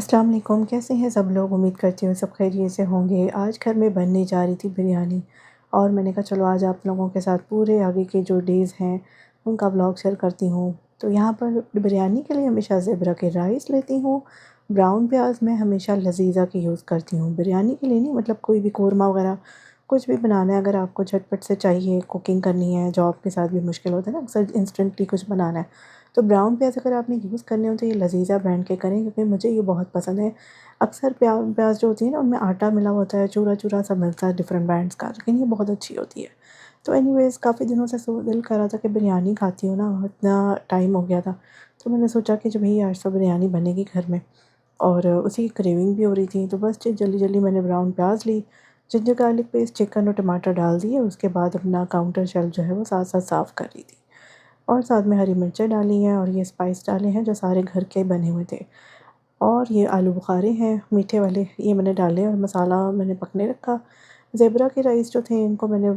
अस्सलाम वालेकुम, कैसे हैं सब लोग। उम्मीद करती हूँ सब खैरियत से होंगे। आज घर में बनने जा रही थी बिरयानी और मैंने कहा चलो आज आप लोगों के साथ पूरे आगे के जो डेज़ हैं उनका व्लॉग शेयर करती हूँ। तो यहाँ पर बिरयानी के लिए हमेशा ज़ेबरा के राइस लेती हूँ। ब्राउन प्याज मैं हमेशा लजीज़ा की यूज़ करती हूँ, बिरयानी के लिए नहीं, मतलब कोई भी कोरमा वगैरह कुछ भी बनाना है, अगर आपको झटपट से चाहिए, कुकिंग करनी है, जॉब के साथ भी मुश्किल होता है ना अक्सर इंस्टेंटली कुछ बनाना है, तो ब्राउन प्याज अगर आपने यूज़ करने हो तो ये लजीज़ा ब्रांड के करें, क्योंकि मुझे ये बहुत पसंद है। अक्सर प्याज जो होती है ना उनमें आटा मिला होता है, चूरा-चूरा सा मिलता है डिफरेंट ब्रांड्स का, लेकिन ये बहुत अच्छी होती है। तो एनीवेज़ काफ़ी दिनों से दिल कर रहा था कि बिरयानी खाती हूँ ना, इतना टाइम हो गया था। तो मैंने सोचा कि जो भई आज तो बिरयानी बनेगी घर में और उसी की क्रेविंग भी हो रही थी। तो बस जल्दी-जल्दी मैंने ब्राउन प्याज ली, जिंजर गार्लिक पेस्ट, चिकन और टमाटर डाल दिए। उसके बाद अपना काउंटर शेल्फ जो है वो साथ-साथ साफ़ कर रही थी और साथ में हरी मिर्चें डाली हैं और ये स्पाइस डाले हैं जो सारे घर के बने हुए थे। और ये आलू बुखारे हैं मीठे वाले, ये मैंने डाले और मसाला मैंने पकने रखा। ज़ेबरा के राइस जो थे इनको मैंने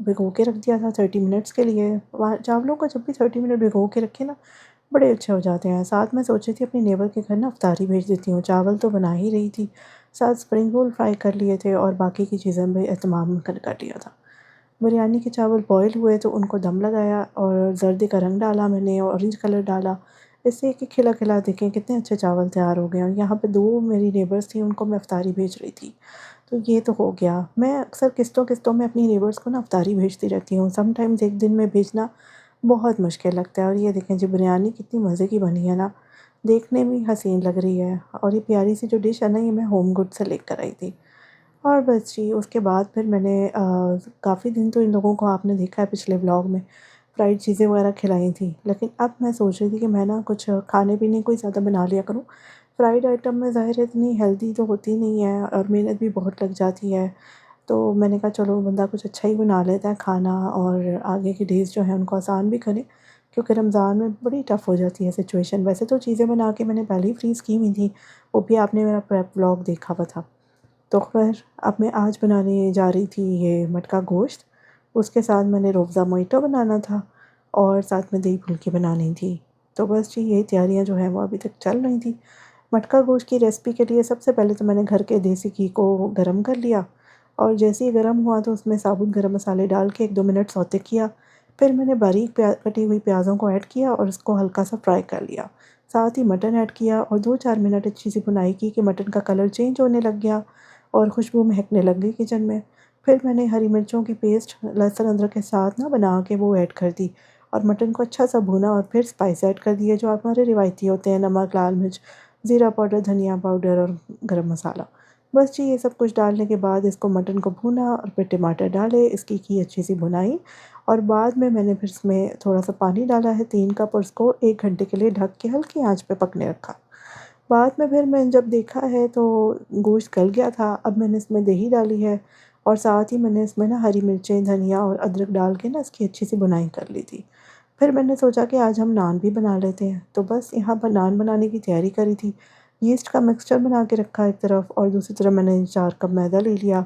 भिगो के रख दिया था 30 मिनट्स के लिए। वहाँ चावलों को जब भी 30 मिनट भिगो के रखें ना, बड़े अच्छे हो जाते हैं। साथ में सोच रही थी अपनी नेबर के घर ना इफ्तारी भेज देती हूँ, चावल तो बना ही रही थी, साथ स्प्रिंग रोल फ्राई कर लिए थे और बाकी की चीज़ें भी एहतमाम कर लिया था। बिरयानी के चावल बॉयल हुए तो उनको दम लगाया और जर्दी का रंग डाला मैंने, ऑरेंज कलर डाला। इससे कि खिला-खिला देखें कितने अच्छे चावल तैयार हो गए। और यहाँ पे 2 मेरी नेबर्स थी, उनको मैं इफ्तारी भेज रही थी। तो ये तो हो गया। मैं अक्सर किस्तों-किस्तों में अपनी नेबर्स को ना इफ्तारी भेजती रहती हूँ। समटाइम्स एक दिन में भेजना बहुत मुश्किल लगता है। और ये देखें जी बिरयानी कितनी मज़े की बनी है ना, देखने में हसीन लग रही है। और ये प्यारी सी जो डिश है ना, ये मैं होम गुड से लेकर आई थी। और बस जी, उसके बाद फिर मैंने काफ़ी दिन तो इन लोगों को आपने देखा है पिछले व्लॉग में, फ्राइड चीज़ें वगैरह खिलाई थी। लेकिन अब मैं सोच रही थी कि मैं ना कुछ खाने-पीने को ही ज़्यादा बना लिया करूँ। फ्राइड आइटम में ज़ाहिर है इतनी हेल्दी तो होती नहीं है और मेहनत भी बहुत लग जाती है। तो मैंने कहा चलो बंदा कुछ अच्छा ही बना लेता है खाना और आगे के डेज़ जो हैं उनको आसान भी करें, क्योंकि रमज़ान में बड़ी टफ़ हो जाती है सिचुएशन। वैसे तो चीज़ें बना के मैंने पहले ही फ्रीज़ की हुई थी, वो भी आपने मेरा प्रेप व्लॉग देखा हुआ था। तो ख़ैर अब मैं आज बनाने जा रही थी ये मटका गोश्त। उसके साथ मैंने रोज़ा मोइतो बनाना था और साथ में दही फुल्की बनानी थी। तो बस जी यही तैयारियां जो हैं वो अभी तक चल रही थी। मटका गोश्त की रेसिपी के लिए सबसे पहले तो मैंने घर के देसी घी को गरम कर लिया और जैसे ही गरम हुआ तो उसमें साबुत गरम मसाले डाल के 1-2 मिनट सौते किया। फिर मैंने बारीक कटी हुई प्याज़ों को ऐड किया और उसको हल्का सा फ्राई कर लिया। साथ ही मटन ऐड किया और 2-4 मिनट अच्छी सी भुनाई की कि मटन का कलर चेंज होने लग गया और खुशबू महकने लग गई किचन में। फिर मैंने हरी मिर्चों की पेस्ट लहसुन अदरक के साथ ना बना के वो ऐड कर दी और मटन को अच्छा सा भूना और फिर स्पाइस ऐड कर दिए जो हमारे रिवायती होते हैं, नमक, लाल मिर्च, ज़ीरा पाउडर, धनिया पाउडर और गरम मसाला। बस जी ये सब कुछ डालने के बाद इसको मटन को भूना और फिर टमाटर डाले, इसकी की अच्छी सी भुनाई और बाद में मैंने फिर इसमें थोड़ा-सा पानी डाला है 3 कप और इसको 1 घंटे के लिए ढक के हल्की आँच पे पकने रखा। बाद में फिर मैंने जब देखा है तो गोश्त गल गया था। अब मैंने इसमें दही डाली है और साथ ही मैंने इसमें ना हरी मिर्चें, धनिया और अदरक डाल के ना इसकी अच्छी सी भुनाई कर ली थी। फिर मैंने सोचा कि आज हम नान भी बना लेते हैं, तो बस यहाँ पर नान बनाने की तैयारी करी थी। यीस्ट का मिक्सचर बना के रखा एक तरफ और दूसरी तरफ मैंने 4 कप मैदा ले लिया।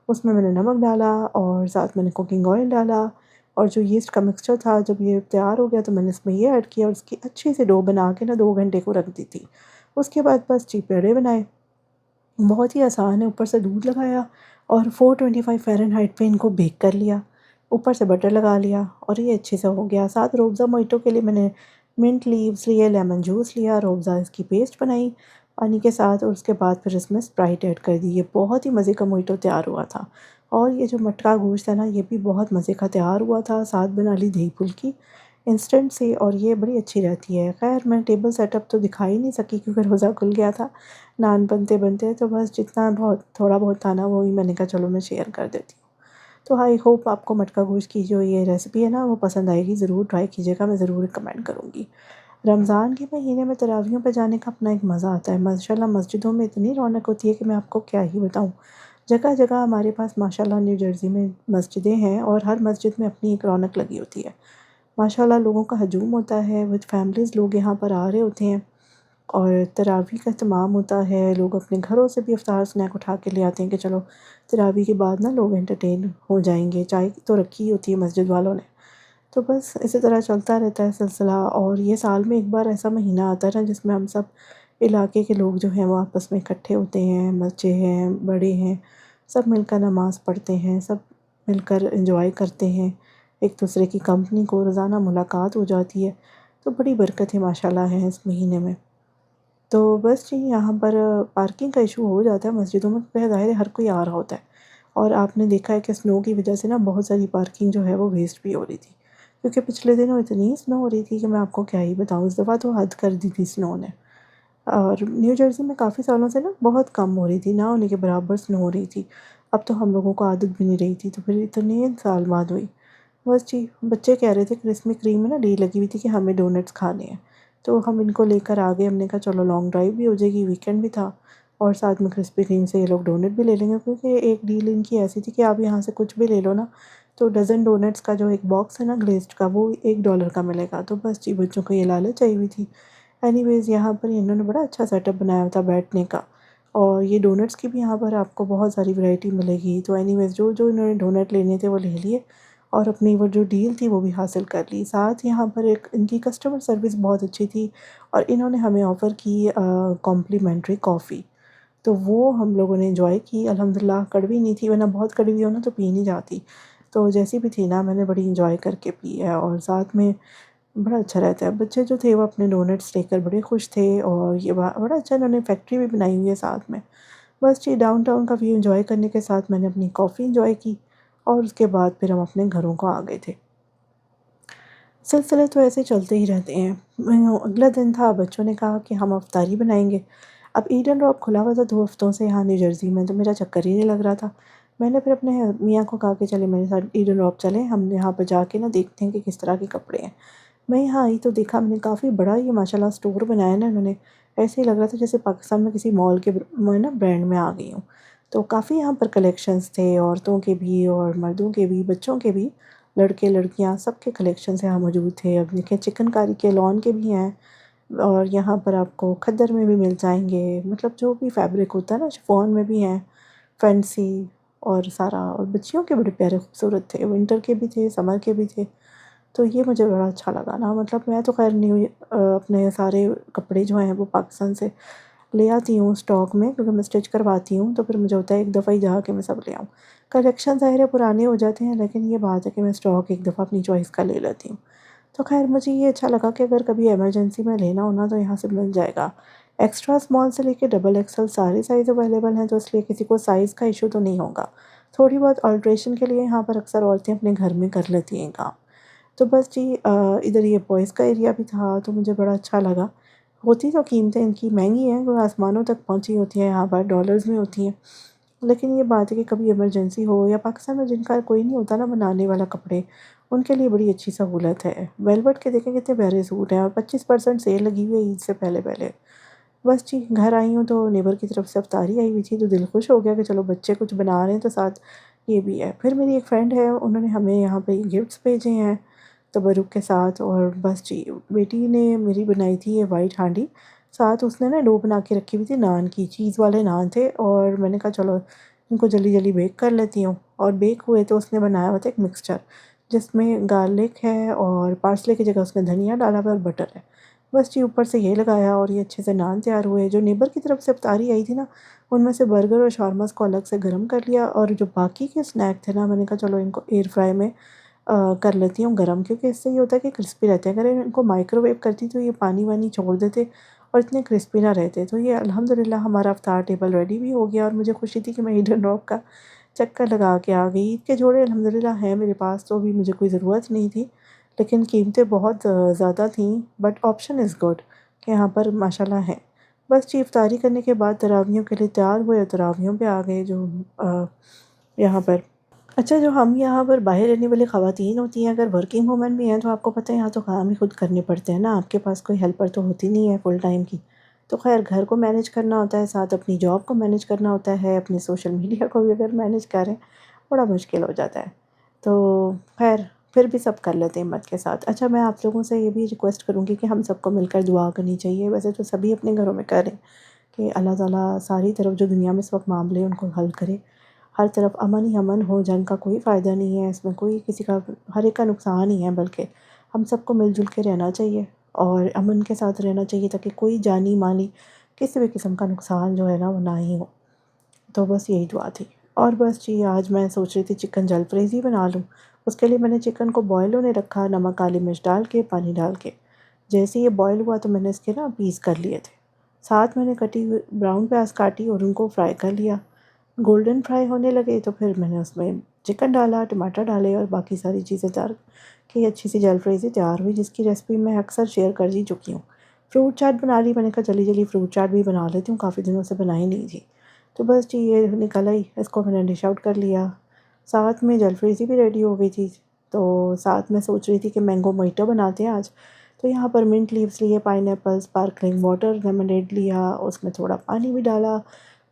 उसमें मैंने नमक डाला और साथ मैंने कुकिंग ऑयल डाला और जो यीस्ट का मिक्सचर था जब ये तैयार हो गया तो मैंने इसमें ये ऐड किया और इसकी अच्छी सी डो बना के ना 2 घंटे को रख दी थी। उसके बाद बस जी पेड़े बनाए। बहुत ही आसान है, ऊपर से दूध लगाया और 425 फ़ारेनहाइट पे इनको बेक कर लिया। ऊपर से बटर लगा लिया और ये अच्छे से हो गया। साथ रूअफ़ज़ा मोइटो के लिए मैंने मिंट लीव्स लिए, लेमन जूस लिया, रूअफ़ज़ा इसकी पेस्ट बनाई पानी के साथ और उसके बाद फिर इसमें स्प्राइट ऐड कर दी। ये बहुत ही मज़े का मोइटो तैयार हुआ था। और ये जो मटका गोश्त है ना, ये भी बहुत मज़े का तैयार हुआ था। साथ बना ली दही फुल्की इंस्टेंट से और ये बड़ी अच्छी रहती है। ख़ैर मैं टेबल सेटअप तो दिखा ही नहीं सकी क्योंकि रोज़ा खुल गया था। नान बनते-बनते तो बस जितना बहुत थोड़ा बहुत था ना, वो ही मैंने कहा चलो मैं शेयर कर देती हूँ। तो आई होप आपको मटका गोश्त की जो ये रेसिपी है ना वो पसंद आएगी, ज़रूर ट्राई कीजिएगा, मैं ज़रूर रिकमेंड करूँगी। रमज़ान के महीने में तरावियों पे जाने का अपना एक मज़ा आता है। माशाल्लाह मस्जिदों में इतनी रौनक होती है कि मैं आपको क्या ही बताऊँ। जगह-जगह हमारे पास माशाल्लाह न्यू जर्सी में मस्जिदें हैं और हर मस्जिद में अपनी एक रौनक लगी होती है। माशाल्लाह लोगों का हजूम होता है, विद फैमिलीज़ लोग यहाँ पर आ रहे होते हैं और तरावी का इत्तमाम होता है। लोग अपने घरों से भी इफ्तार स्नैक उठा के ले आते हैं कि चलो तरावी के बाद ना लोग एंटरटेन हो जाएँगे। चाय तो रखी ही होती है मस्जिद वालों ने। तो बस इसी तरह चलता रहता है सिलसिला और ये साल में एक बार ऐसा महीना आता है ना जिसमें हम सब इलाके के लोग जो हैं वो आपस में इकट्ठे होते हैं, बच्चे हैं, बड़े हैं, सब मिलकर नमाज़ पढ़ते हैं, सब मिलकर एंजॉय करते हैं, एक दूसरे की कंपनी को रोज़ाना मुलाकात हो जाती है। तो बड़ी बरकतें माशाल्लाह हैं इस महीने में। तो बस जी यहाँ पर पार्किंग का इशू हो जाता है मस्जिदों में, क्योंकि ज़ाहिर है हर कोई आ रहा होता है। और आपने देखा है कि स्नो की वजह से ना बहुत सारी पार्किंग जो है वो वेस्ट भी हो रही थी, क्योंकि पिछले दिनों इतनी स्नो हो रही थी कि मैं आपको क्या ही बताऊँ। इस दफ़ा तो हद कर दी थी स्नो ने। और न्यू जर्सी में काफ़ी सालों से ना बहुत कम हो रही थी, ना होने के बराबर स्नो हो रही थी। अब तो हम लोगों को आदत भी नहीं रही थी, तो फिर इतने साल बाद हुई। बस जी, बच्चे कह रहे थे क्रिस्मी क्रीम में ना डील लगी हुई थी कि हमें डोनट्स खाने हैं। तो हम इनको लेकर आ गए, हमने कहा चलो लॉन्ग ड्राइव भी हो जाएगी, वीकेंड भी था और साथ में क्रिस्पी क्रीम से ये लोग डोनट भी ले लेंगे, क्योंकि एक डील इनकी ऐसी थी कि आप यहाँ से कुछ भी ले लो ना, तो डज़न डोनट्स का जो एक बॉक्स है ना ग्लेज़्ड का, वो $1 का मिलेगा। तो बस जी, बच्चों को ये लालच आई हुई थी। एनीवेज़ यहाँ पर इन्होंने बड़ा अच्छा सेटअप बनाया हुआ था बैठने का, और ये डोनट्स की भी यहाँ पर आपको बहुत सारी वैरायटी मिलेगी। तो एनीवेज़ जो इन्होंने डोनट लेने थे वो ले लिए और अपनी वो जो डील थी वो भी हासिल कर ली। साथ यहाँ पर एक इनकी कस्टमर सर्विस बहुत अच्छी थी और इन्होंने हमें ऑफ़र की कॉम्प्लीमेंट्री कॉफ़ी। तो वो हम लोगों ने एंजॉय की अल्हम्दुलिल्लाह। कड़वी नहीं थी, वरना बहुत कड़वी हो ना तो पी नहीं जाती। तो जैसी भी थी ना, मैंने बड़ी एंजॉय करके पी है और साथ में बड़ा अच्छा रहता है। बच्चे जो थे वो अपने डोनट्स लेकर बड़े खुश थे और ये बड़ा अच्छा इन्होंने फैक्ट्री भी बनाई हुई है साथ में। बस जी, डाउनटाउन का व्यू एंजॉय करने के साथ मैंने अपनी कॉफ़ी एंजॉय की और उसके बाद फिर हम अपने घरों को आ गए थे। सिलसिले तो ऐसे चलते ही रहते हैं। अगला दिन था, बच्चों ने कहा कि हम अफ्तारी बनाएँगे। अब ईडन रॉक खुला हुआ था 2 हफ्तों से यहाँ न्यू जर्सी में, तो मेरा चक्कर ही नहीं लग रहा था। मैंने फिर अपने मियाँ को कहा कि चलें मेरे साथ ईडन रॉक चलें, हम यहाँ पर जाके ना देखते हैं कि किस तरह के कपड़े हैं। मैं यहाँ आई तो देखा मैंने, काफ़ी बड़ा ये माशाल्लाह स्टोर बनाया है ना इन्होंने। ऐसे ही लग रहा था जैसे पाकिस्तान में किसी मॉल के मैं ना ब्रांड में आ गई हूँ। तो काफ़ी यहाँ पर कलेक्शंस थे, औरतों के भी और मर्दों के भी, बच्चों के भी, लड़के लड़कियाँ सबके कलेक्शंस यहाँ मौजूद थे। अब देखिए चिकनकारी के लॉन के भी हैं और यहाँ पर आपको खद्दर में भी मिल जाएँगे, मतलब जो भी फैब्रिक होता है ना, शिफॉन में भी हैं, फैंसी और सारा। और बच्चियों के बड़े प्यारे खूबसूरत थे, विंटर के भी थे, समर के भी थे। तो ये मुझे बड़ा अच्छा लगा ना, मतलब मैं तो ख़ैर अपने सारे कपड़े जो हैं वो पाकिस्तान से ले आती हूँ स्टॉक में, क्योंकि मैं स्टिच करवाती हूँ, तो फिर मुझे होता है एक दफ़ा ही जाके मैं सब ले आऊँ। कलेक्शन ज़ाहिर है पुराने हो जाते हैं, लेकिन ये बात है कि मैं स्टॉक एक दफ़ा अपनी चॉइस का ले लेती हूँ। तो ख़ैर मुझे ये अच्छा लगा कि अगर कभी इमरजेंसी में लेना हो ना तो यहाँ से मिल जाएगा। एक्स्ट्रा स्मॉल से लेके डबल एक्सेल सारे साइज़ अवेलेबल हैं, तो इसलिए किसी को साइज़ का इश्यू तो नहीं होगा। थोड़ी बहुत अल्ट्रेशन के लिए यहाँ पर अक्सर औरतें अपने घर में कर लेती हैं काम। तो बस जी, इधर ये बॉयज़ का एरिया भी था, तो मुझे बड़ा अच्छा लगा। होती तो कीमतें इनकी महंगी हैं, वो आसमानों तक पहुँची होती हैं, यहाँ पर डॉलर्स में होती हैं। लेकिन ये बात है कि कभी इमरजेंसी हो या पाकिस्तान में जिनका कोई नहीं होता ना बनाने वाला कपड़े, उनके लिए बड़ी अच्छी सहूलत है। वेलवेट के देखें कितने प्यारे सूट हैं और 25% सेल लगी हुई है ईद से पहले-पहले। बस जी, घर आई हूँ तो नेबर की तरफ से अफ्तारी आई हुई थी, तो दिल खुश हो गया कि चलो बच्चे कुछ बना रहे हैं तो साथ ये भी है। फिर मेरी एक फ्रेंड है, उन्होंने हमें यहाँ पे गिफ्ट्स भेजे हैं तबरुक के साथ। और बस जी, बेटी ने मेरी बनाई थी ये वाइट हांडी, साथ उसने ना डो बना के रखी हुई थी नान की, चीज़ वाले नान थे और मैंने कहा चलो इनको जल्दी-जल्दी बेक कर लेती हूँ। और बेक हुए तो उसने बनाया हुआ था एक मिक्सचर, जिसमें गार्लिक है और पार्सले की जगह उसने धनिया डाला हुआ है और बटर है। बस जी, ऊपर से ये लगाया और ये अच्छे से नान तैयार हुए। जो नेबर की तरफ से इफ्तारी आई थी ना, उनमें से बर्गर और शावरमास को अलग से गरम कर लिया और जो बाकी के स्नैक थे ना, मैंने कहा चलो इनको एयर फ्राई में कर लेती हूँ गरम, क्योंकि इससे ये होता है कि क्रिस्पी रहते हैं। अगर इनको माइक्रोवेव करती तो ये पानी-वानी छोड़ देते और इतने क्रिस्पी ना रहते। तो ये अल्हम्दुलिल्लाह हमारा इफ्तार टेबल रेडी भी हो गया और मुझे खुशी थी कि मैं ईडन रॉक का चक्कर लगा के आ गई। ईद के जोड़े अल्हम्दुलिल्लाह हैं मेरे पास, तो अभी मुझे कोई ज़रूरत नहीं थी, लेकिन कीमतें बहुत ज़्यादा थीं, बट ऑप्शन इज़ गुड कि यहाँ पर माशाल्लाह है। बस जी, इफ्तारी करने के बाद तरावियों के लिए तैयार हुए और तरावियों पे आ गए जो यहाँ पर। अच्छा, जो हम यहाँ पर बाहर रहने वाली ख़वातीन होती हैं, अगर वर्किंग वूमेन भी हैं, तो आपको पता है यहाँ तो काम ही खुद करने पड़ते हैं ना, आपके पास कोई हेल्पर तो होती नहीं है फुल टाइम की। तो ख़ैर घर को मैनेज करना होता है, साथ अपनी जॉब को मैनेज करना होता है, अपनी सोशल मीडिया को भी अगर मैनेज करें, बड़ा मुश्किल हो जाता है। तो ख़ैर फिर भी सब कर लेते हैं हिम्मत के साथ। अच्छा, मैं आप लोगों से ये भी रिक्वेस्ट करूँगी कि हम सबको मिलकर दुआ करनी चाहिए। वैसे तो सभी अपने घरों में करें कि अल्लाह ताला सारी तरफ जो दुनिया में इस वक्त मामले हैं उनको हल करे। हर तरफ अमन ही अमन हो, जंग का कोई फ़ायदा नहीं है, इसमें कोई किसी का, हर एक का नुकसान ही है। बल्कि हम सबको मिल-जुल के रहना चाहिए और अमन के साथ रहना चाहिए, ताकि कोई जानी-माली किसी भी किस्म का नुकसान जो है ना वो ना ही हो। तो बस यही दुआ थी। और बस जी आज मैं सोच रही थी चिकन जलफ्रेज़ी बना लूँ। उसके लिए मैंने चिकन को बॉयल होने रखा, नमक काली मिर्च डाल के, पानी डाल के। जैसे ही ये बॉयल हुआ तो मैंने इसके ना पीस कर लिए थे। साथ मैंने कटी हुई ब्राउन प्याज़ काटी और उनको फ्राई कर लिया। गोल्डन फ्राई होने लगे तो फिर मैंने उसमें चिकन डाला, टमाटर डाले और बाकी सारी चीज़ें डाल के अच्छी सी जलफ्रेज़ी तैयार हुई, जिसकी रेसिपी मैं अक्सर शेयर कर ही चुकी हूँ। फ्रूट चाट बना ली, मैंने कहा जल्दी-जल्दी फ्रूट चाट भी बना लेती हूँ, काफ़ी दिनों से बनाई नहीं थी। तो बस जी ये निकल आई, इसको मैंने डिश आउट कर लिया। साथ में जलफ्रेज़ी भी रेडी हो गई थी। तो साथ में सोच रही थी कि मैंगो मोइटो बनाते हैं आज। तो यहाँ पर मिंट लीव्स लिए, पाइनएप्पल, स्पार्कलिंग वाटर, लेमनेड लिया, उसमें थोड़ा पानी भी डाला,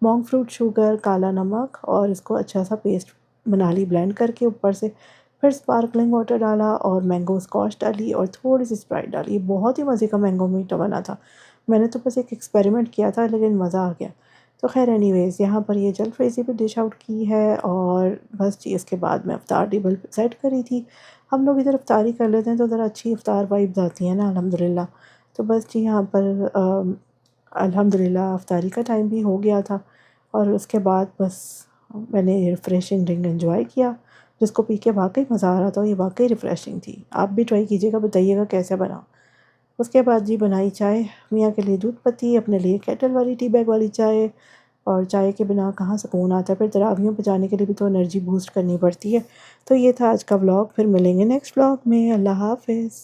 मोंक फ्रूट शुगर, काला नमक और इसको अच्छा सा पेस्ट बना ली ब्लेंड करके ऊपर से। फिर स्पार्कलिंग वाटर डाला और मैंगो स्क्वॉश डाली और थोड़ी-सी स्प्राइट डाली। बहुत ही मज़े का मैंगो मोइटो बना था। मैंने तो बस एक एक्सपेरिमेंट किया था लेकिन मज़ा आ गया। तो ख़ैर एनीवेज़ यहाँ पर ये जलफ्रेज़ी भी डिश आउट की है और बस जी इसके बाद मैं इफ्तार टेबल पे सेट करी थी। हम लोग इधर इफ्तारी कर लेते हैं तो ज़रा अच्छी इफ्तार वाइब्स आती हैं ना अल्हम्दुलिल्लाह। तो बस जी यहाँ पर अल्हम्दुलिल्लाह इफ्तारी का टाइम भी हो गया था और उसके बाद बस मैंने रिफ़्रेशिंग ड्रिंक एन्जॉय किया, जिसको पी के वाक़ई मज़ा आ रहा था। ये वाक़ई रिफ़्रेशिंग थी। आप भी ट्राई कीजिएगा, बताइएगा कैसे बना। उसके बाद जी बनाई चाय, मियाँ के लिए दूध पत्ती, अपने लिए केटल वाली टी बैग वाली चाय। और चाय के बिना कहाँ सुकून आता है, फिर तरावियों पे जाने के लिए भी तो एनर्जी बूस्ट करनी पड़ती है। तो ये था आज का व्लॉग, फिर मिलेंगे नेक्स्ट व्लॉग में। अल्लाह हाफ़िज़।